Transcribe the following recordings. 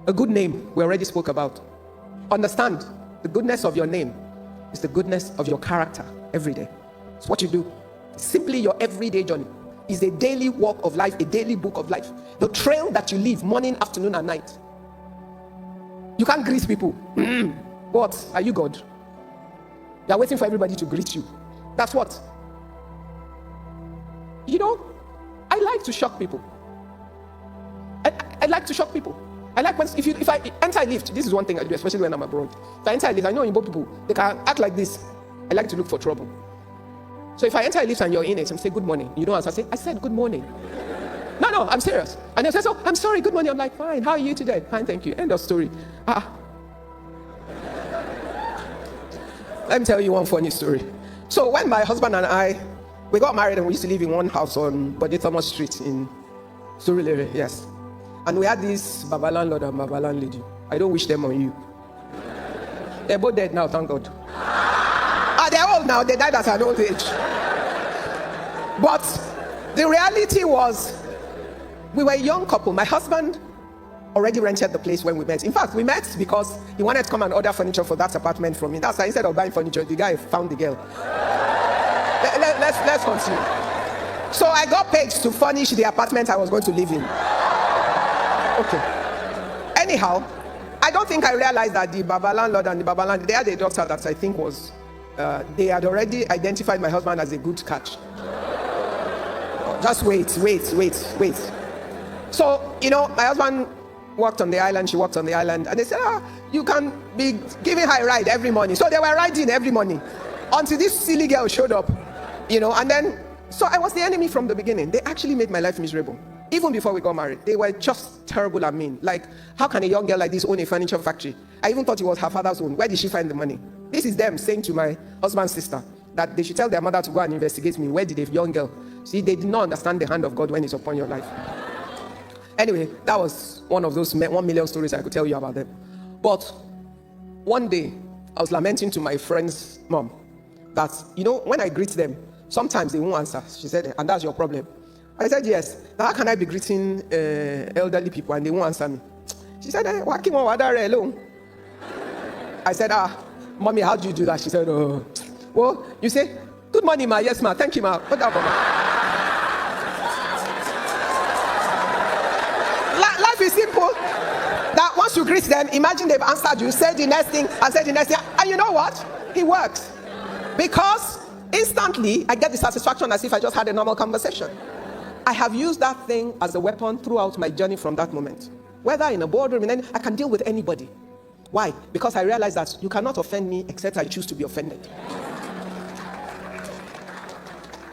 A good name, we already spoke about. Understand, the goodness of your name is the goodness of your character every day. It's what you do. Simply your everyday journey is a daily walk of life, a daily book of life. The trail that you leave morning, afternoon, and night. You can't greet people. What? Are you God? You are waiting for everybody to greet you. That's what. You know, I like to shock people. I like to shock people. I like when, if I enter a lift, this is one thing I do, especially when I'm abroad. If I enter a lift, I know Igbo people, they can act like this. I like to look for trouble. So if I enter a lift and you're in it and say good morning, you don't answer, I said good morning. No, I'm serious. And they say, so I'm sorry, good morning. I'm like, fine, how are you today? Fine, thank you. End of story. Let me tell you one funny story. So when my husband and I, we got married and we used to live in one house on Bode Thomas Street in Surulere, yes. And we had this Baba landlord and Baba landlady. I don't wish them on you. They're both dead now, thank God. They're old now, they died at an old age. But the reality was, we were a young couple. My husband already rented the place when we met. In fact, we met because he wanted to come and order furniture for that apartment from me. That's why instead of buying furniture, the guy found the girl. Let's continue. So I got paid to furnish the apartment I was going to live in. Okay. Anyhow, I don't think I realized that the Baba landlord and the Baba landlady, they had a doctor that I think was, they had already identified my husband as a good catch. Just wait. So, you know, my husband worked on the island, she worked on the island, and they said, you can be giving her a ride every morning. So they were riding every morning until this silly girl showed up, you know, and then, so I was the enemy from the beginning. They actually made my life miserable. Even before we got married, they were just terrible and mean. Like, how can a young girl like this own a furniture factory? I even thought it was her father's own. Where did she find the money? This is them saying to my husband's sister that they should tell their mother to go and investigate me. Where did a young girl? See, they did not understand the hand of God when it's upon your life. Anyway, that was one of those 1 million stories I could tell you about them. But one day, I was lamenting to my friend's mom that, you know, when I greet them, sometimes they won't answer. She said, and that's your problem. I said, yes. Now, how can I be greeting elderly people and they won't answer me? She said, working on Wadare alone. I said, mommy, how do you do that? She said, well, you say, good morning, ma. Yes, ma. Thank you, ma. What up, ma? Life is simple. That once you greet them, imagine they've answered you, say the next thing, and say the next thing. And you know what? It works. Because instantly, I get the satisfaction as if I just had a normal conversation. I have used that thing as a weapon throughout my journey from that moment. Whether in a boardroom, I can deal with anybody. Why? Because I realize that you cannot offend me except I choose to be offended.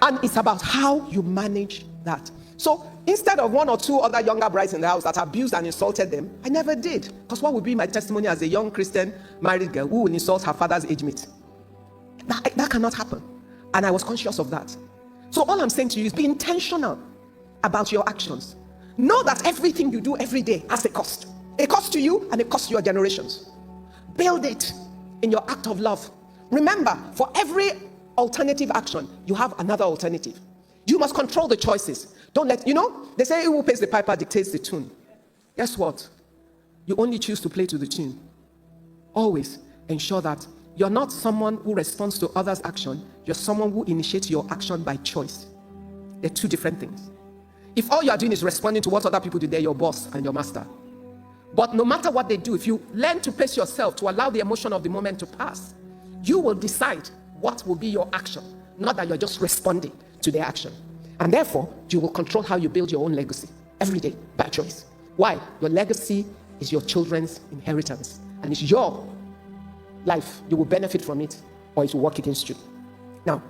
And it's about how you manage that. So instead of one or two other younger brides in the house that abused and insulted them, I never did. Because what would be my testimony as a young Christian married girl who will insult her father's age mate? That cannot happen. And I was conscious of that. So all I'm saying to you is be intentional about your actions. Know that everything you do every day has a cost. A cost to you and a cost to your generations. Build it in your act of love. Remember, for every alternative action, you have another alternative. You must control the choices. Don't let, they say who pays the piper dictates the tune. Guess what? You only choose to play to the tune. Always ensure that you're not someone who responds to others' action. You're someone who initiates your action by choice. They're two different things. If all you're doing is responding to what other people do, they're your boss and your master. But no matter what they do, if you learn to place yourself to allow the emotion of the moment to pass, you will decide what will be your action, not that you're just responding to their action. And therefore, you will control how you build your own legacy every day by choice. Why? Your legacy is your children's inheritance, and it's your life. You will benefit from it, or it will work against you. Now,